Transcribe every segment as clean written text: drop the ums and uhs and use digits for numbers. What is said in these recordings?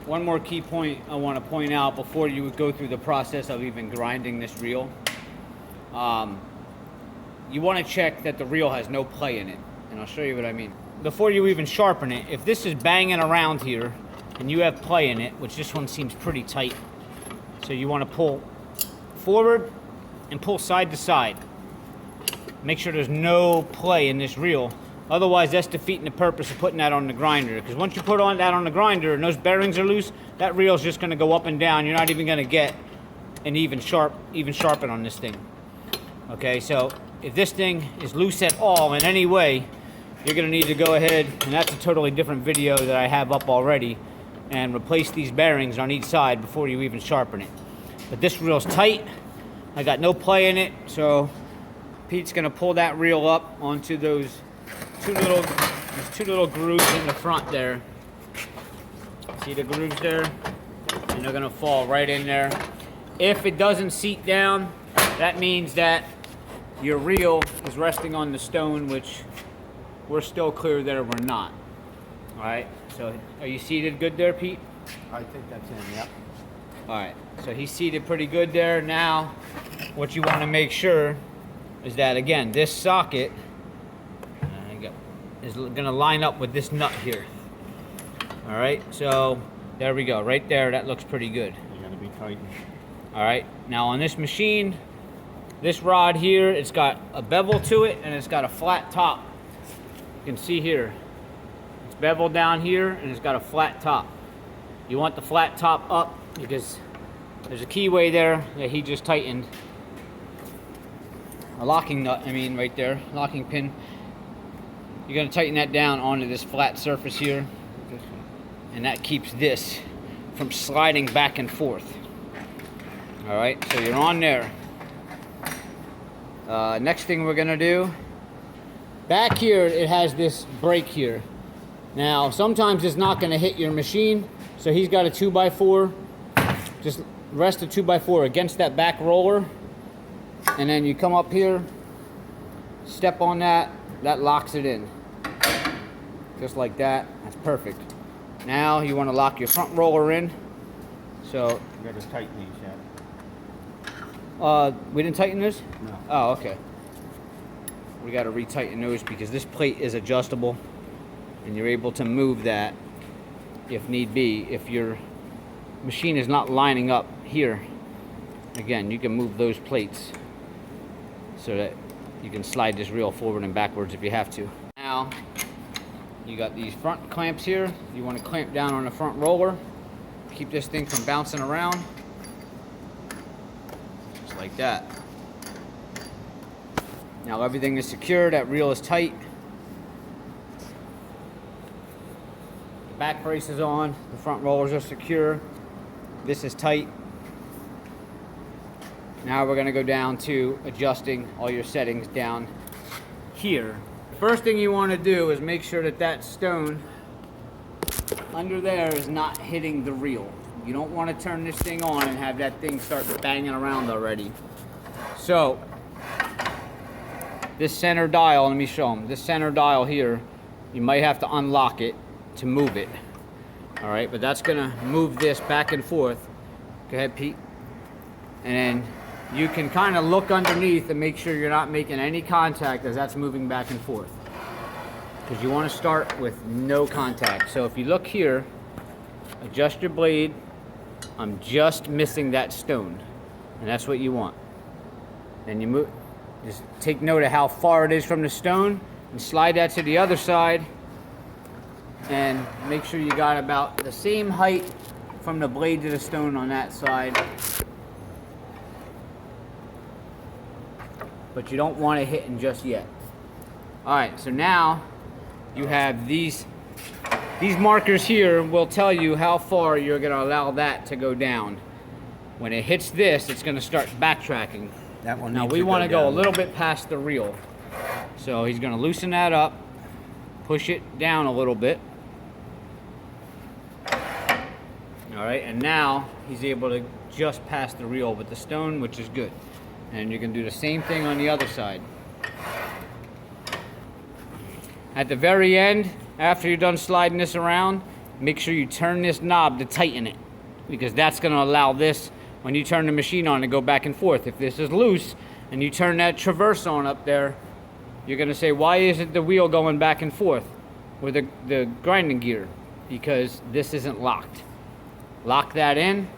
one more key point I want to point out before you go through the process of even grinding this reel. You want to check that the reel has no play in it, and I'll show you what I mean. Before you even sharpen it, if this is banging around here and you have play in it, which this one seems pretty tight, so you want to pull forward and pull side to side. Make sure there's no play in this reel. Otherwise, that's defeating the purpose of putting that on the grinder. Because once you put that on the grinder and those bearings are loose, that reel's just going to go up and down. You're not even going to get an even sharpen on this thing. Okay, so if this thing is loose at all in any way, you're going to need to go ahead, and that's a totally different video that I have up already, and replace these bearings on each side before you even sharpen it. But this reel's tight. I got no play in it, so Pete's going to pull that reel up onto those two little grooves in the front there. See the grooves there? And they're going to fall right in there. If it doesn't seat down, that means that your reel is resting on the stone, which we're still clear there we're not. All right, so are you seated good there, Pete? I think that's in, yep. All right, so he's seated pretty good there. Now, what you want to make sure is that, again, this socket is going to line up with this nut here. All right, so there we go. Right there, that looks pretty good. You're going to be tightened. All right, now on this machine, this rod here, it's got a bevel to it and it's got a flat top. You can see here, it's beveled down here and it's got a flat top. You want the flat top up because there's a keyway there that he just tightened. A locking nut, I mean, right there, locking pin. You're going to tighten that down onto this flat surface here, and that keeps this from sliding back and forth. All right, so you're on there. Next thing we're going to do, back here it has this brake here. Now sometimes it's not going to hit your machine, so he's got a 2x4. Just rest the 2x4 against that back roller, and then you come up here, step on that, that locks it in. Just like that. That's perfect. Now you want to lock your front roller in. So You got to tighten these yet. we didn't tighten this? No. Oh, okay. We got to retighten those because this plate is adjustable and you're able to move that if need be. If your machine is not lining up here, again, you can move those plates so that you can slide this reel forward and backwards if you have to. Now, you got these front clamps here. You want to clamp down on the front roller. Keep this thing from bouncing around. Just like that. Now everything is secure. That reel is tight. The back brace is on. The front rollers are secure. This is tight. Now we're going to go down to adjusting all your settings down here. First thing you want to do is make sure that that stone under there is not hitting the reel. You don't want to turn this thing on and have that thing start banging around already. So this center dial, let me show them. This center dial here, you might have to unlock it to move it. All right, but that's going to move this back and forth. Go ahead, Pete. And then you can kind of look underneath and make sure you're not making any contact as that's moving back and forth. Because you want to start with no contact. So if you look here, adjust your blade. I'm just missing that stone. And that's what you want. Then you move, just take note of how far it is from the stone and slide that to the other side. And make sure you got about the same height from the blade to the stone on that side. But you don't want it hitting just yet. All right, so now you have these markers here will tell you how far you're going to allow that to go down. When it hits this, it's going to start backtracking. That one. Now we want to go a little bit past the reel. So he's going to loosen that up, push it down a little bit. All right, and now he's able to just pass the reel with the stone, which is good. And you can do the same thing on the other side. At the very end, after you're done sliding this around, make sure you turn this knob to tighten it, because that's going to allow this, when you turn the machine on, to go back and forth. If this is loose and you turn that traverse on up there, you're going to say, why isn't the wheel going back and forth with the grinding gear? Because this isn't locked. Lock that in.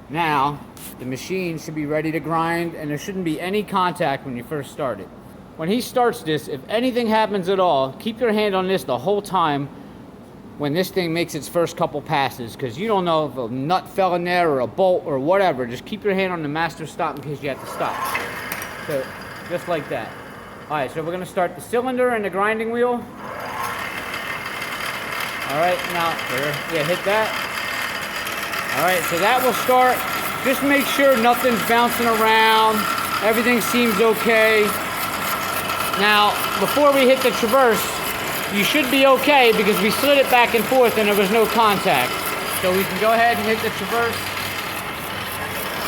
Now the machine should be ready to grind, and there shouldn't be any contact when you first start it. When he starts this, if anything happens at all, keep your hand on this the whole time when this thing makes its first couple passes, because you don't know if a nut fell in there or a bolt or whatever. Just keep your hand on the master stop in case you have to stop. So just like that. All right, so we're gonna start the cylinder and the grinding wheel. All right, now, yeah, hit that. All right, so that will start. Just make sure nothing's bouncing around. Everything seems okay. Now, before we hit the traverse, you should be okay because we slid it back and forth and there was no contact. So we can go ahead and hit the traverse.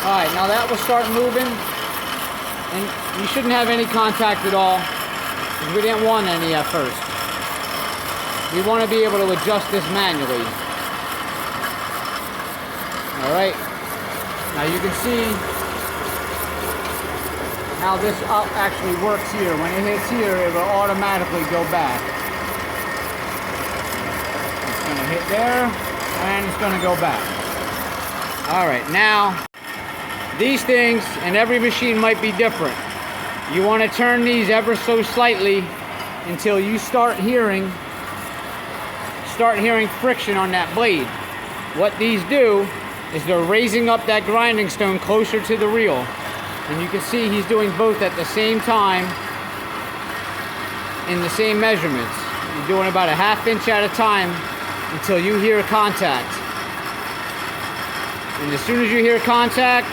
All right, now that will start moving. And you shouldn't have any contact at all, because we didn't want any at first. We want to be able to adjust this manually. All right, now you can see how this actually works here. When it hits here, it will automatically go back. It's going to hit there, and it's going to go back. All right, now, these things, and every machine might be different. You want to turn these ever so slightly until you start hearing friction on that blade. What these do is they're raising up that grinding stone closer to the reel. And you can see he's doing both at the same time in the same measurements. You're doing about a ½ inch at a time until you hear contact. And as soon as you hear contact,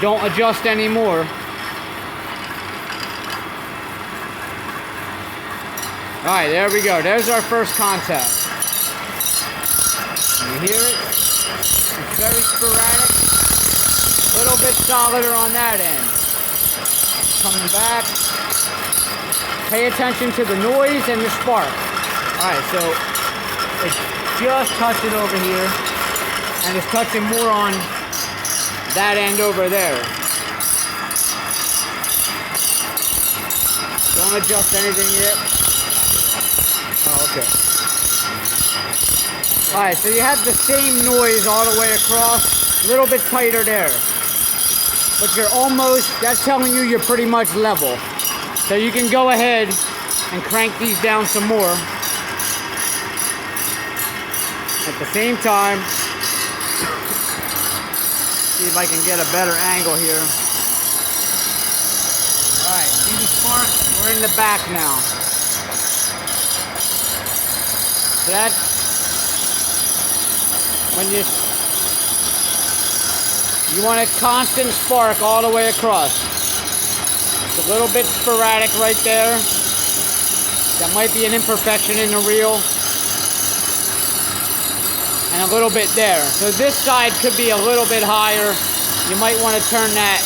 don't adjust anymore. All right, there we go. There's our first contact. You hear it? It's very sporadic. A little bit solider on that end. Coming back. Pay attention to the noise and the spark. All right, so it's just touching over here, and it's touching more on that end over there. Don't adjust anything yet. Oh, okay. All right, so you have the same noise all the way across, a little bit tighter there. But you're almost, that's telling you you're pretty much level. So you can go ahead and crank these down some more. At the same time, see if I can get a better angle here. All right, see the spark? We're in the back now. So that's when you want a constant spark all the way across. It's a little bit sporadic right there. That might be an imperfection in the reel. And a little bit there. So this side could be a little bit higher. You might want to turn that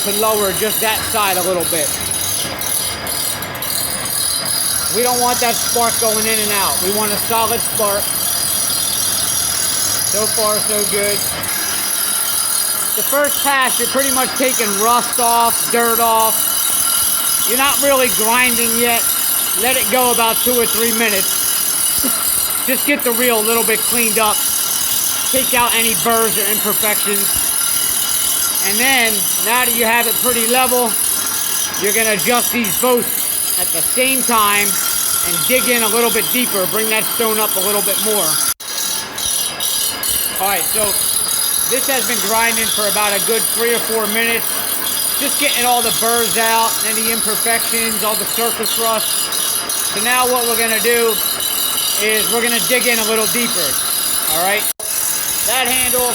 to lower just that side a little bit. We don't want that spark going in and out. We want a solid spark. So far, so good. The first pass, you're pretty much taking rust off, dirt off. You're not really grinding yet. Let it go about 2 or 3 minutes. Just get the reel a little bit cleaned up. Take out any burrs or imperfections. And then, now that you have it pretty level, you're going to adjust these both at the same time and dig in a little bit deeper. Bring that stone up a little bit more. All right, so this has been grinding for about a good 3 or 4 minutes. Just getting all the burrs out, any imperfections, all the surface rust. So now what we're going to do is we're going to dig in a little deeper. All right, that handle,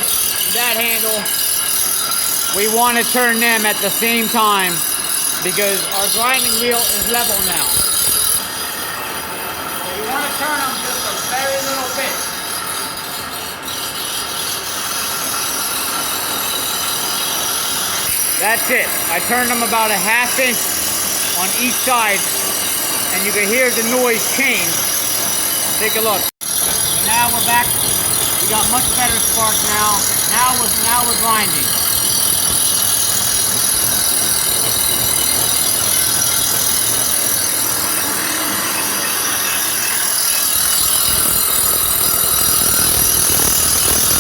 we want to turn them at the same time because our grinding wheel is level now. So you want to turn them just a very little bit. That's it. I turned them about a ½ inch on each side, and you can hear the noise change. Take a look. Now now we're back. We got much better spark now. Now we're grinding.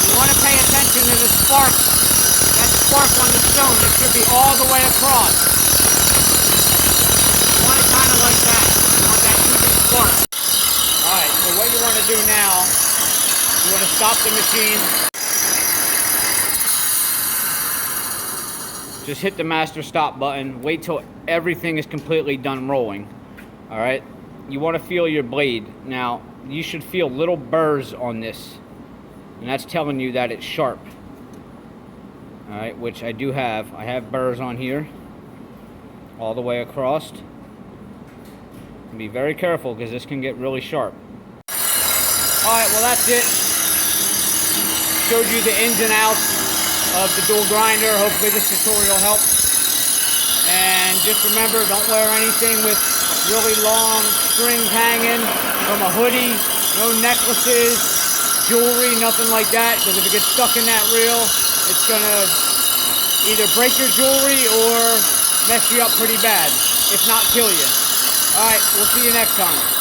You want to pay attention to the spark. That spark on the stone, it should be all the way across. You want it kind of like that. You want that even spark. Alright, so what you want to do now, you want to stop the machine. Just hit the master stop button. Wait till everything is completely done rolling. Alright, you want to feel your blade. Now, you should feel little burrs on this. And that's telling you that it's sharp. Alright, which I do have. I have burrs on here. All the way across. Be very careful because this can get really sharp. Alright, well that's it. Showed you the ins and outs of the dual grinder. Hopefully this tutorial helped. And just remember, don't wear anything with really long strings hanging from a hoodie. No necklaces, jewelry, nothing like that. Because if it gets stuck in that reel, it's going to either break your jewelry or mess you up pretty bad. If not, kill you. Alright, we'll see you next time.